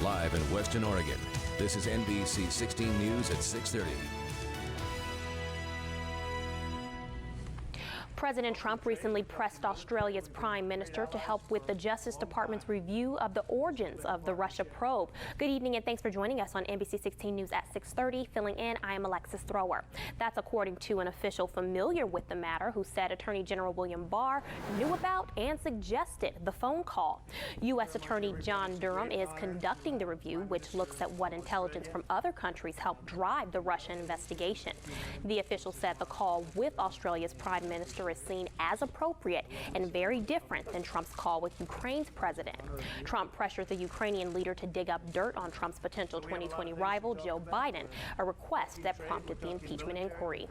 Live in Western Oregon, this is NBC 16 News at 6:30. President Trump recently pressed Australia's Prime Minister to help with the Justice Department's review of the origins of the Russia probe. Good evening and thanks for joining us on NBC 16 News at 6:30. Filling in, I am Alexis Thrower. That's according to an official familiar with the matter who said Attorney General William Barr knew about and suggested the phone call. U.S. Attorney John Durham is conducting the review, which looks at what intelligence from other countries helped drive the Russia investigation. The official said the call with Australia's Prime Minister is seen as appropriate and very different than Trump's call with Ukraine's president. Trump pressured the Ukrainian leader to dig up dirt on Trump's potential 2020 rival, Joe Biden, a request that prompted the impeachment inquiry.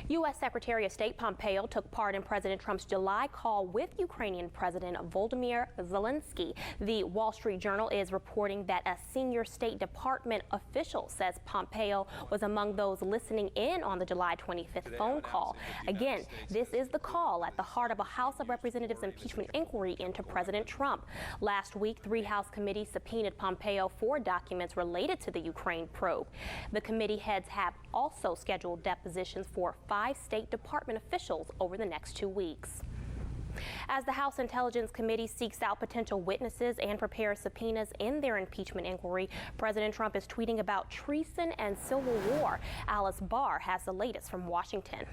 U.S. Secretary of State Pompeo took part in President Trump's July call with Ukrainian President Volodymyr Zelensky. The Wall Street Journal is reporting that a senior State Department official says Pompeo was among those listening in on the July 25th phone call. Again, this is the call at the heart of a House of Representatives impeachment inquiry into President Trump. Last week, 3 House committees subpoenaed Pompeo for documents related to the Ukraine probe. The committee heads have also scheduled depositions for 5 State Department officials over the next 2 weeks. As the House Intelligence Committee seeks out potential witnesses and prepares subpoenas in their impeachment inquiry, President Trump is tweeting about treason and civil war. Alice Barr has the latest from Washington.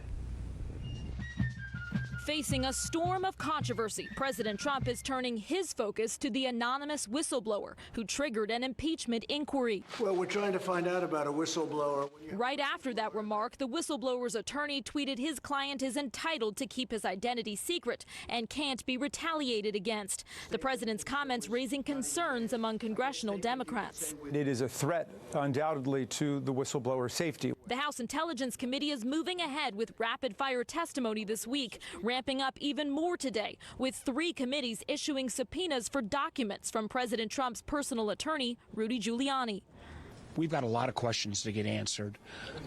Facing a storm of controversy, President Trump is turning his focus to the anonymous whistleblower who triggered an impeachment inquiry. Well, we're trying to find out about a whistleblower. Right after that remark, the whistleblower's attorney tweeted his client is entitled to keep his identity secret and can't be retaliated against. The president's comments raising concerns among congressional Democrats. It is a threat, undoubtedly, to the whistleblower's safety. The House Intelligence Committee is moving ahead with rapid-fire testimony this week, ramping up even more today, with 3 committees issuing subpoenas for documents from President Trump's personal attorney, Rudy Giuliani. We've got a lot of questions to get answered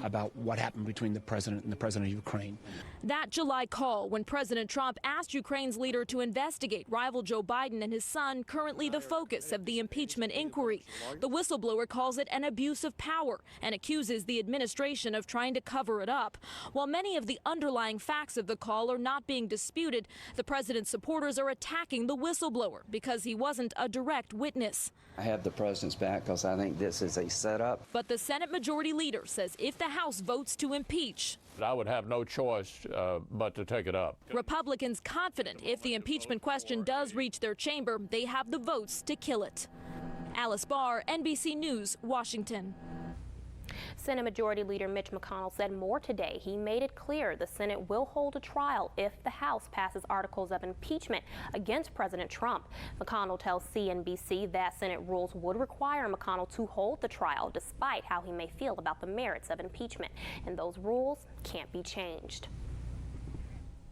about what happened between the president and the president of Ukraine. That July call, when President Trump asked Ukraine's leader to investigate rival Joe Biden and his son, currently the focus of the impeachment inquiry. The whistleblower calls it an abuse of power and accuses the administration of trying to cover it up. While many of the underlying facts of the call are not being disputed, the president's supporters are attacking the whistleblower because he wasn't a direct witness. I have the president's back because I think this is a setup. But the Senate Majority Leader says if the House votes to impeach, I would have no choice but to take it up. Republicans confident if the impeachment question does reach their chamber, they have the votes to kill it. Alice Barr, NBC News, Washington. Senate Majority Leader Mitch McConnell said more today. He made it clear the Senate will hold a trial if the House passes articles of impeachment against President Trump. McConnell tells CNBC that Senate rules would require McConnell to hold the trial despite how he may feel about the merits of impeachment, and those rules can't be changed.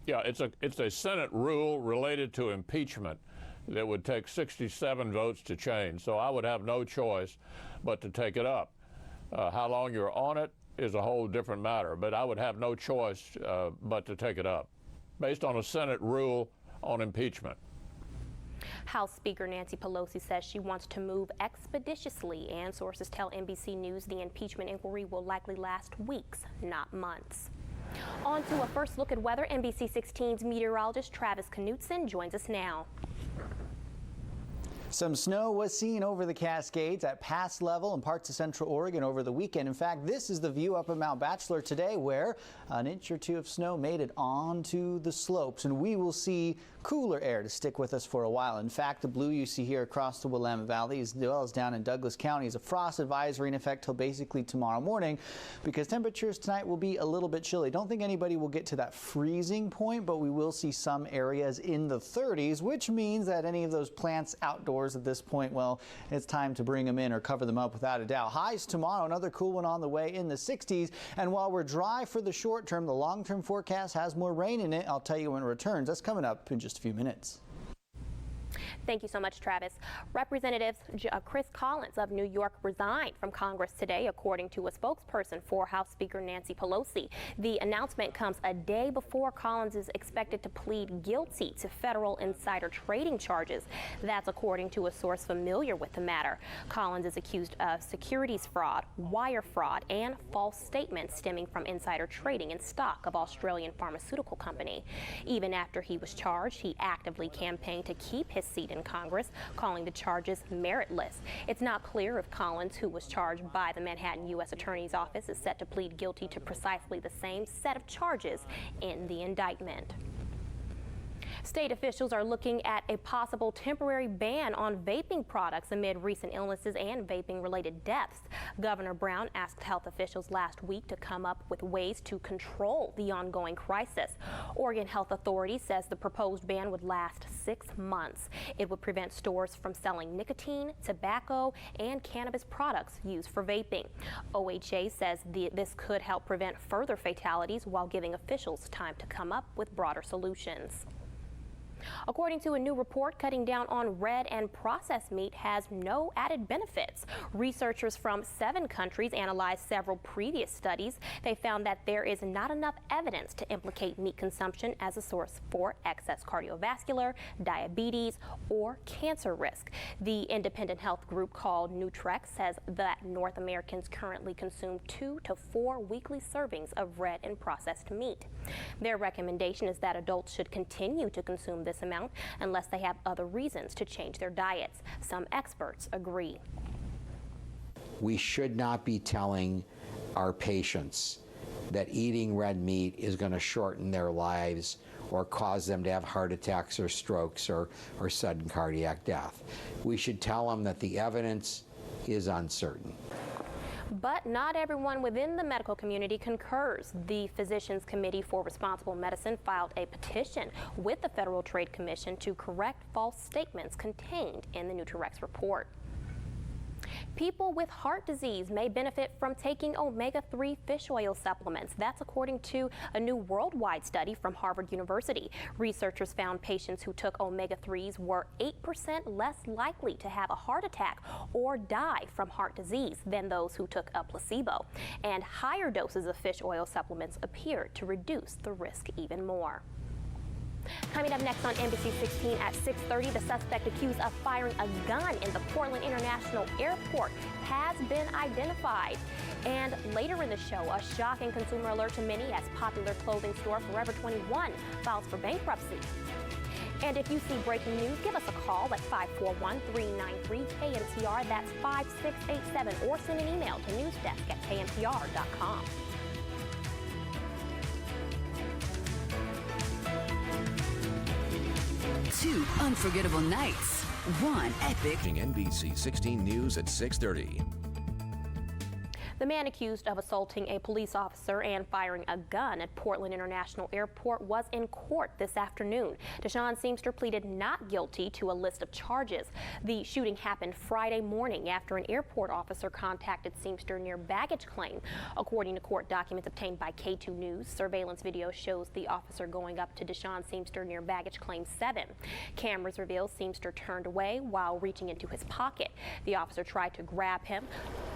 Yeah, it's a Senate rule related to impeachment that would take 67 votes to change, so I would have no choice but to take it up. How long you're on it is a whole different matter, but I would have no choice but to take it up, based on a Senate rule on impeachment. House Speaker Nancy Pelosi says she wants to move expeditiously, and sources tell NBC News the impeachment inquiry will likely last weeks, not months. On to a first look at weather. NBC 16's meteorologist Travis Knutson joins us now. Some snow was seen over the Cascades at pass level in parts of central Oregon over the weekend. In fact, this is the view up at Mount Bachelor today, where an inch or 2 of snow made it onto the slopes, and we will see cooler air to stick with us for a while. In fact, the blue you see here across the Willamette Valley, as well as down in Douglas County, is a frost advisory in effect till basically tomorrow morning, because temperatures tonight will be a little bit chilly. Don't think anybody will get to that freezing point, but we will see some areas in the 30s, which means that any of those plants outdoors at this point, well, it's time to bring them in or cover them up without a doubt. Highs tomorrow, another cool one on the way in the 60s. And while we're dry for the short term, the long-term forecast has more rain in it. I'll tell you when it returns. That's coming up in just a few minutes. Thank you so much, Travis. Representative Chris Collins of New York resigned from Congress today, according to a spokesperson for House Speaker Nancy Pelosi. The announcement comes a day before Collins is expected to plead guilty to federal insider trading charges. That's according to a source familiar with the matter. Collins is accused of securities fraud, wire fraud, and false statements stemming from insider trading in stock of Australian pharmaceutical company. Even after he was charged, he actively campaigned to keep his seat in Congress, calling the charges meritless. It's not clear if Collins, who was charged by the Manhattan U.S. Attorney's Office, is set to plead guilty to precisely the same set of charges in the indictment. State officials are looking at a possible temporary ban on vaping products amid recent illnesses and vaping-related deaths. Governor Brown asked health officials last week to come up with ways to control the ongoing crisis. Oregon Health Authority says the proposed ban would last 6 months. It would prevent stores from selling nicotine, tobacco, and cannabis products used for vaping. OHA says this could help prevent further fatalities while giving officials time to come up with broader solutions. According to a new report, cutting down on red and processed meat has no added benefits. Researchers from 7 countries analyzed several previous studies. They found that there is not enough evidence to implicate meat consumption as a source for excess cardiovascular, diabetes, or cancer risk. The independent health group called Nutrex says that North Americans currently consume 2 to 4 weekly servings of red and processed meat. Their recommendation is that adults should continue to consume this amount unless they have other reasons to change their diets. Some experts agree. We should not be telling our patients that eating red meat is going to shorten their lives or cause them to have heart attacks or strokes or sudden cardiac death. We should tell them that the evidence is uncertain. But not everyone within the medical community concurs. The Physicians Committee for Responsible Medicine filed a petition with the Federal Trade Commission to correct false statements contained in the Nutrex report. People with heart disease may benefit from taking omega-3 fish oil supplements. That's according to a new worldwide study from Harvard University. Researchers found patients who took omega-3s were 8% less likely to have a heart attack or die from heart disease than those who took a placebo. And higher doses of fish oil supplements appeared to reduce the risk even more. Coming up next on NBC 16 at 6:30, the suspect accused of firing a gun in the Portland International Airport has been identified. And later in the show, a shocking consumer alert to many as popular clothing store Forever 21 files for bankruptcy. And if you see breaking news, give us a call at 541-393-KNTR. That's 5687. Or send an email to newsdesk@knpr.com. 2 unforgettable nights, 1 epic. NBC 16 News at 6:30. The man accused of assaulting a police officer and firing a gun at Portland International Airport was in court this afternoon. Deshaun Seamster pleaded not guilty to a list of charges. The shooting happened Friday morning after an airport officer contacted Seamster near baggage claim. According to court documents obtained by K2 News, surveillance video shows the officer going up to Deshaun Seamster near baggage claim 7. Cameras reveal Seamster turned away while reaching into his pocket. The officer tried to grab him,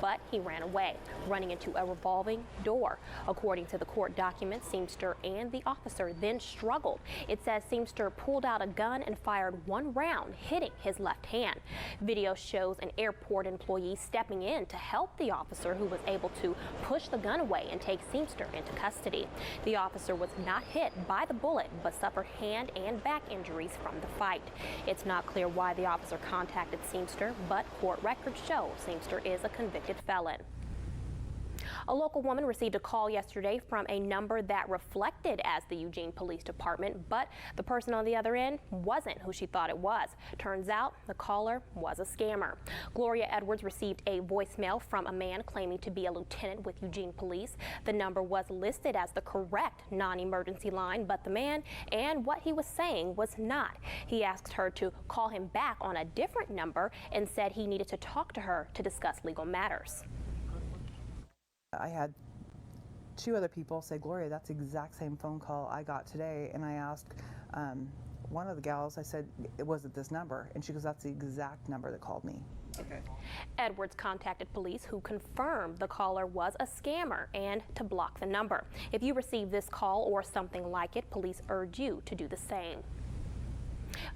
but he ran away, running into a revolving door. According to the court documents, Seamster and the officer then struggled. It says Seamster pulled out a gun and fired 1 round, hitting his left hand. Video shows an airport employee stepping in to help the officer, who was able to push the gun away and take Seamster into custody. The officer was not hit by the bullet, but suffered hand and back injuries from the fight. It's not clear why the officer contacted Seamster, but court records show Seamster is a convicted felon. A local woman received a call yesterday from a number that reflected as the Eugene Police Department, but the person on the other end wasn't who she thought it was. Turns out the caller was a scammer. Gloria Edwards received a voicemail from a man claiming to be a lieutenant with Eugene Police. The number was listed as the correct non-emergency line, but the man and what he was saying was not. He asked her to call him back on a different number and said he needed to talk to her to discuss legal matters. I had 2 other people say, Gloria, that's the exact same phone call I got today. And I asked, one of the gals, I said, it wasn't this number. And she goes, that's the exact number that called me. Okay. Edwards contacted police, who confirmed the caller was a scammer and to block the number. If you receive this call or something like it, police urge you to do the same.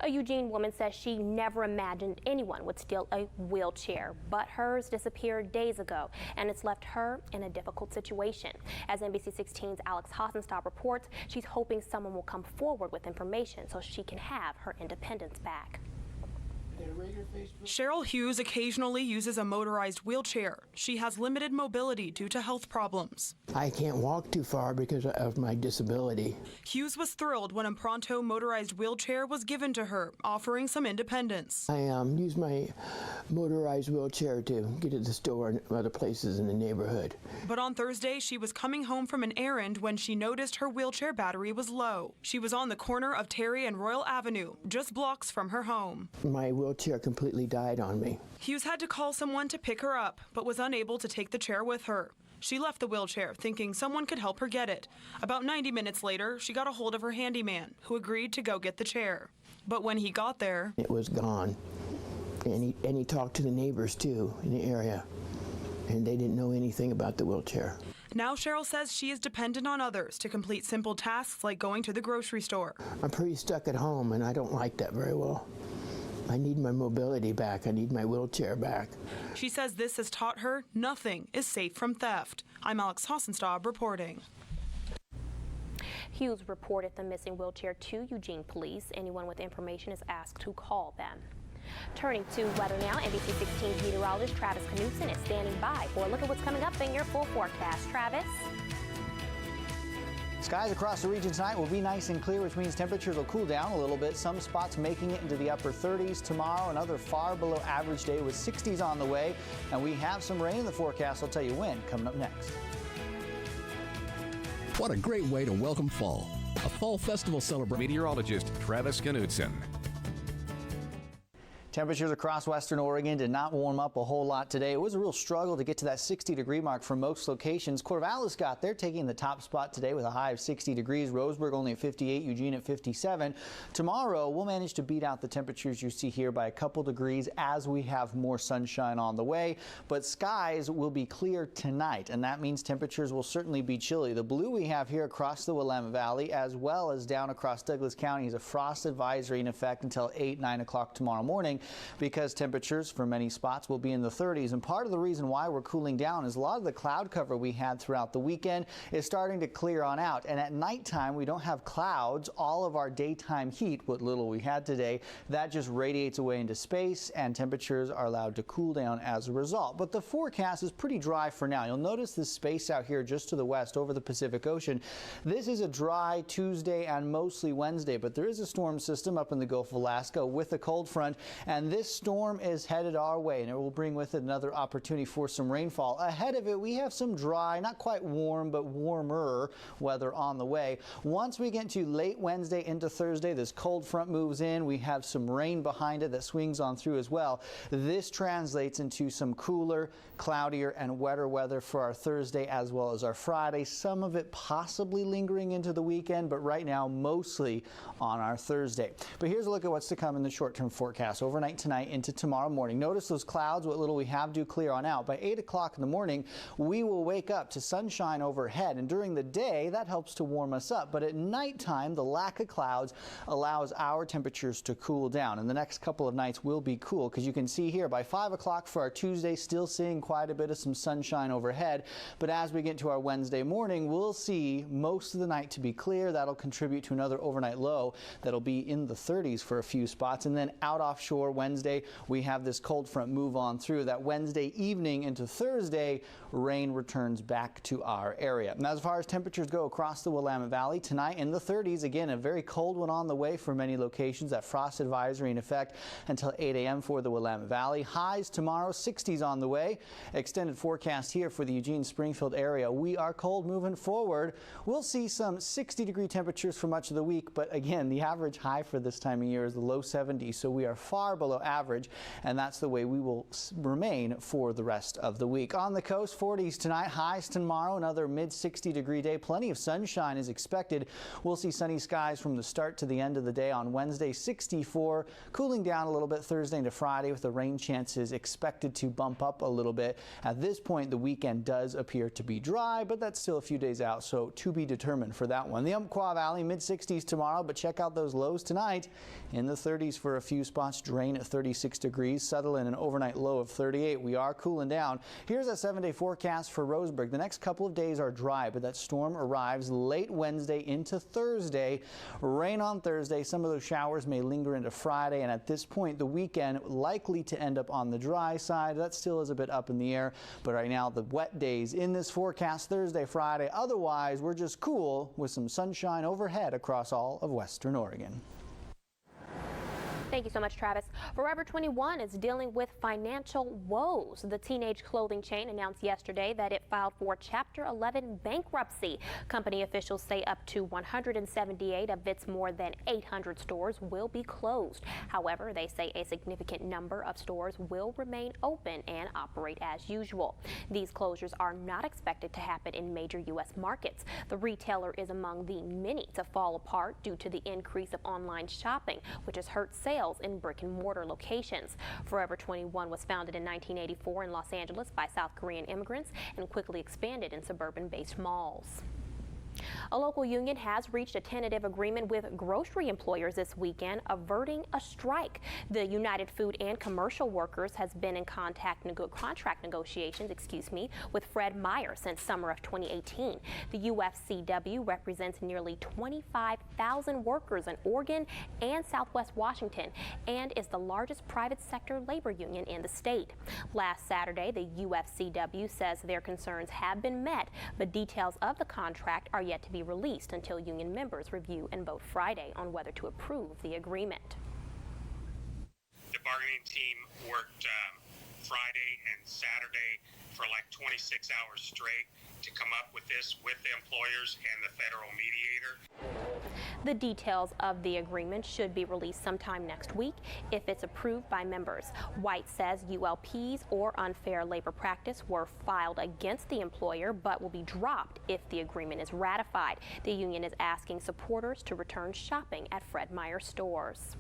A Eugene woman says she never imagined anyone would steal a wheelchair, but hers disappeared days ago, and it's left her in a difficult situation. As NBC 16's Alex Hossenstaub reports, she's hoping someone will come forward with information so she can have her independence back. Cheryl Hughes occasionally uses a motorized wheelchair. She has limited mobility due to health problems. I can't walk too far because of my disability. Hughes was thrilled when a Pronto motorized wheelchair was given to her, offering some independence. I use my motorized wheelchair to get to the store and other places in the neighborhood. But on Thursday, she was coming home from an errand when she noticed her wheelchair battery was low. She was on the corner of Terry and Royal Avenue, just blocks from her home. My wheelchair completely died on me. Hughes had to call someone to pick her up, but was unable to take the chair with her. She left the wheelchair, thinking someone could help her get it. About 90 minutes later, she got a hold of her handyman, who agreed to go get the chair. But when he got there, it was gone. And he talked to the neighbors, too, in the area, and they didn't know anything about the wheelchair. Now Cheryl says she is dependent on others to complete simple tasks like going to the grocery store. I'm pretty stuck at home, and I don't like that very well. I need my mobility back. I need my wheelchair back. She says this has taught her nothing is safe from theft. I'm Alex Hossenstaub reporting. Hughes reported the missing wheelchair to Eugene police. Anyone with information is asked to call them. Turning to weather now, NBC 16's meteorologist Travis Knudsen is standing by for a look at what's coming up in your full forecast. Travis? Skies across the region tonight will be nice and clear, which means temperatures will cool down a little bit. Some spots making it into the upper 30s tomorrow. Another far below average day with 60s on the way. And we have some rain in the forecast. I'll tell you when, coming up next. What a great way to welcome fall. A fall festival celebration. Meteorologist Travis Knudsen. Temperatures across western Oregon did not warm up a whole lot today. It was a real struggle to get to that 60-degree mark for most locations. Corvallis got there, taking the top spot today with a high of 60 degrees. Roseburg only at 58, Eugene at 57. Tomorrow, we'll manage to beat out the temperatures you see here by a couple degrees as we have more sunshine on the way. But skies will be clear tonight, and that means temperatures will certainly be chilly. The blue we have here across the Willamette Valley, as well as down across Douglas County, is a frost advisory in effect until 8, 9 o'clock tomorrow morning, because temperatures for many spots will be in the 30s. And part of the reason why we're cooling down is a lot of the cloud cover we had throughout the weekend is starting to clear on out. And at nighttime, we don't have clouds. All of our daytime heat, what little we had today, that just radiates away into space, and temperatures are allowed to cool down as a result. But the forecast is pretty dry for now. You'll notice this space out here just to the west over the Pacific Ocean. This is a dry Tuesday and mostly Wednesday, but there is a storm system up in the Gulf of Alaska with a cold front, and this storm is headed our way, and it will bring with it another opportunity for some rainfall. Ahead of it, we have some dry, not quite warm, but warmer weather on the way. Once we get to late Wednesday into Thursday, this cold front moves in. We have some rain behind it that swings on through as well. This translates into some cooler, cloudier, and wetter weather for our Thursday as well as our Friday. Some of it possibly lingering into the weekend, but right now mostly on our Thursday. But here's a look at what's to come in the short-term forecast. Overnight tonight into tomorrow morning. Notice those clouds, what little we have, do clear on out. By 8 o'clock in the morning, we will wake up to sunshine overhead, and during the day, that helps to warm us up. But at nighttime, the lack of clouds allows our temperatures to cool down, and the next couple of nights will be cool, because you can see here by 5 o'clock for our Tuesday, still seeing quite a bit of some sunshine overhead. But as we get to our Wednesday morning, we'll see most of the night to be clear. That'll contribute to another overnight low that'll be in the 30s for a few spots, and then out offshore Wednesday, we have this cold front move on through. That Wednesday evening into Thursday, rain returns back to our area. Now, as far as temperatures go across the Willamette Valley, tonight in the 30s, again, a very cold one on the way for many locations. That frost advisory in effect until 8 a.m. for the Willamette Valley. Highs tomorrow, 60s on the way. Extended forecast here for the Eugene-Springfield area. We are cold moving forward. We'll see some 60-degree temperatures for much of the week, but again, the average high for this time of year is the low 70s, so we are far below average, and that's the way we will remain for the rest of the week. On the coast, 40s tonight, highs tomorrow, another mid-60-degree day. Plenty of sunshine is expected. We'll see sunny skies from the start to the end of the day on Wednesday, 64, cooling down a little bit Thursday into Friday with the rain chances expected to bump up a little bit. At this point, the weekend does appear to be dry, but that's still a few days out, so to be determined for that one. The Umpqua Valley, mid-60s tomorrow, but check out those lows tonight. In the 30s for a few spots, Drain at 36 degrees, Sutherland an overnight low of 38. We are cooling down. Here's a 7-day forecast for Roseburg. The next couple of days are dry, but that storm arrives late Wednesday into Thursday. Rain on Thursday. Some of those showers may linger into Friday, and at this point, the weekend likely to end up on the dry side. That still is a bit up in the air, but right now the wet days in this forecast Thursday, Friday. Otherwise, we're just cool with some sunshine overhead across all of western Oregon. Thank you so much, Travis. Forever 21 is dealing with financial woes. The teenage clothing chain announced yesterday that it filed for Chapter 11 bankruptcy. Company officials say up to 178 of its more than 800 stores will be closed. However, they say a significant number of stores will remain open and operate as usual. These closures are not expected to happen in major U.S. markets. The retailer is among the many to fall apart due to the increase of online shopping, which has hurt sales in brick and mortar locations. Forever 21 was founded in 1984 in Los Angeles by South Korean immigrants and quickly expanded in suburban-based malls. A local union has reached a tentative agreement with grocery employers this weekend, averting a strike. The United Food and Commercial Workers has been in contract negotiations, with Fred Meyer since summer of 2018. The UFCW represents nearly 25,000 workers in Oregon and Southwest Washington and is the largest private sector labor union in the state. Last Saturday, the UFCW says their concerns have been met, but details of the contract are yet to be released until union members review and vote Friday on whether to approve the agreement. The bargaining team worked Friday and Saturday for like 26 hours straight to come up with this with the employers and the federal mediator. The details of the agreement should be released sometime next week if it's approved by members. White says ULPs or unfair labor practice were filed against the employer but will be dropped if the agreement is ratified. The union is asking supporters to return shopping at Fred Meyer stores.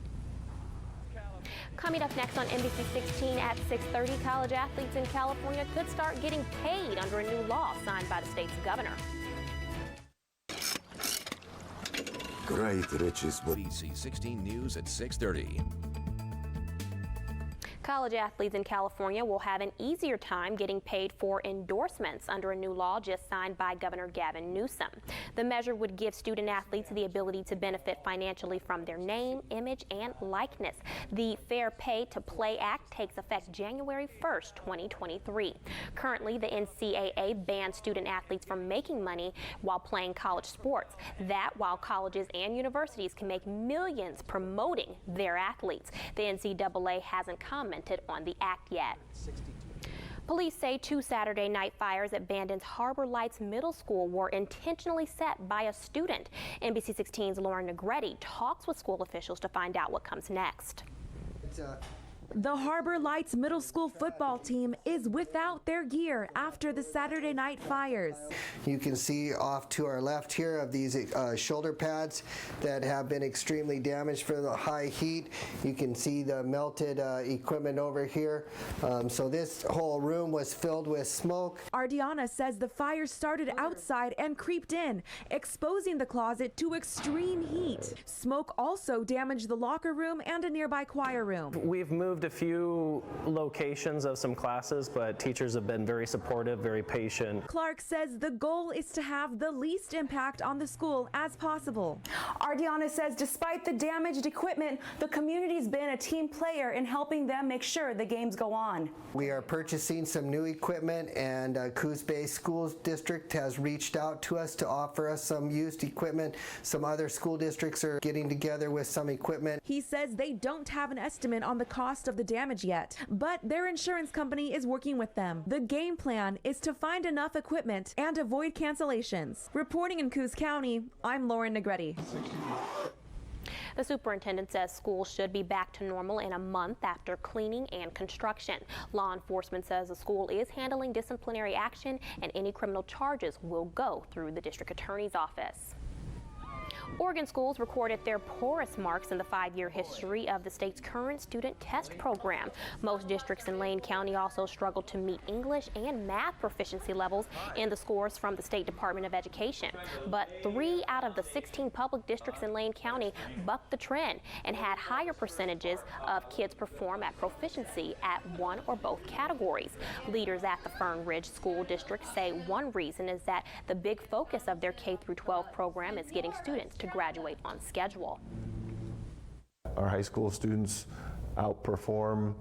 Coming up next on NBC 16 at 6:30, college athletes in California could start getting paid under a new law signed by the state's governor. Great riches. NBC 16 News at 6:30. College athletes in California will have an easier time getting paid for endorsements under a new law just signed by Governor Gavin Newsom. The measure would give student athletes the ability to benefit financially from their name, image, and likeness. The Fair Pay to Play Act takes effect January 1st, 2023. Currently, the NCAA bans student athletes from making money while playing college sports. That while colleges and universities can make millions promoting their athletes. The NCAA hasn't commented on the act yet. Police say 2 Saturday night fires at Bandon's Harbor Lights Middle School were intentionally set by a student. NBC 16's Lauren Negretti talks with school officials to find out what comes next. The Harbor Lights Middle School football team is without their gear after the Saturday night fires. You can see off to our left here of these shoulder pads that have been extremely damaged for the high heat. You can see the melted equipment over here. So this whole room was filled with smoke. Ardiana says the fire started outside and creeped in, exposing the closet to extreme heat. Smoke also damaged the locker room and a nearby choir room. We've moved a few locations of some classes, but teachers have been very supportive, very patient. Clark says the goal is to have the least impact on the school as possible. Ardiana says despite the damaged equipment, the community's been a team player in helping them make sure the games go on. We are purchasing some new equipment, and Coos Bay School District has reached out to us to offer us some used equipment. Some other school districts are getting together with some equipment. He says they don't have an estimate on the cost of the damage yet, but their insurance company is working with them. The game plan is to find enough equipment and avoid cancellations. Reporting in Coos County, I'm Lauren Negretti. The superintendent says schools should be back to normal in a month after cleaning and construction. Law enforcement says the school is handling disciplinary action and any criminal charges will go through the district attorney's office. Oregon schools recorded their poorest marks in the 5-year history of the state's current student test program. Most districts in Lane County also struggled to meet English and math proficiency levels in the scores from the State Department of Education. But 3 out of the 16 public districts in Lane County bucked the trend and had higher percentages of kids perform at proficiency at one or both categories. Leaders at the Fern Ridge School District say one reason is that the big focus of their K-12 program is getting students to graduate on schedule. Our high school students outperform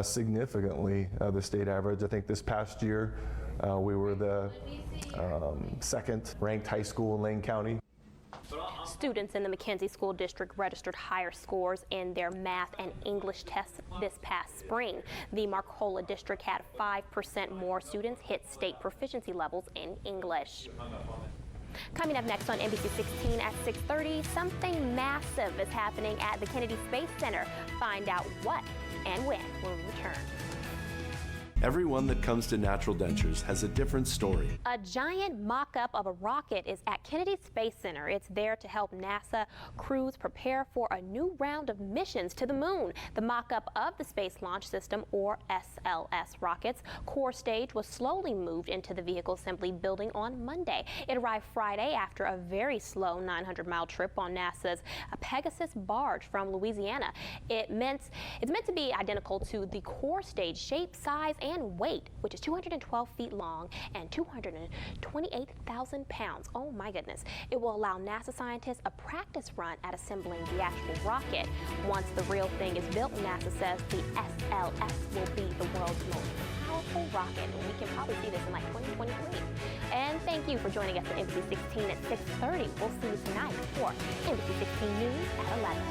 significantly the state average. I think this past year we were the second ranked high school in Lane County. Students in the McKenzie School District registered higher scores in their math and English tests this past spring. The Marcola District had 5% more students hit state proficiency levels in English. Coming up next on NBC 16 at 6:30, something massive is happening at the Kennedy Space Center. Find out what and when we'll return. Everyone that comes to Natural Dentures has a different story. A giant mock-up of a rocket is at Kennedy Space Center. It's there to help NASA crews prepare for a new round of missions to the moon. The mock-up of the Space Launch System, or SLS rocket's core stage was slowly moved into the vehicle assembly building on Monday. It arrived Friday after a very slow 900-mile trip on NASA's Pegasus barge from Louisiana. It's meant to be identical to the core stage shape, size, and weight, which is 212 feet long and 228,000 pounds. Oh my goodness. It will allow NASA scientists a practice run at assembling the actual rocket. Once the real thing is built, NASA says the SLS will be the world's most powerful rocket, and we can probably see this in like 2023. And thank you for joining us at NBC 16 at 6:30. We'll see you tonight for NBC 16 News at 11.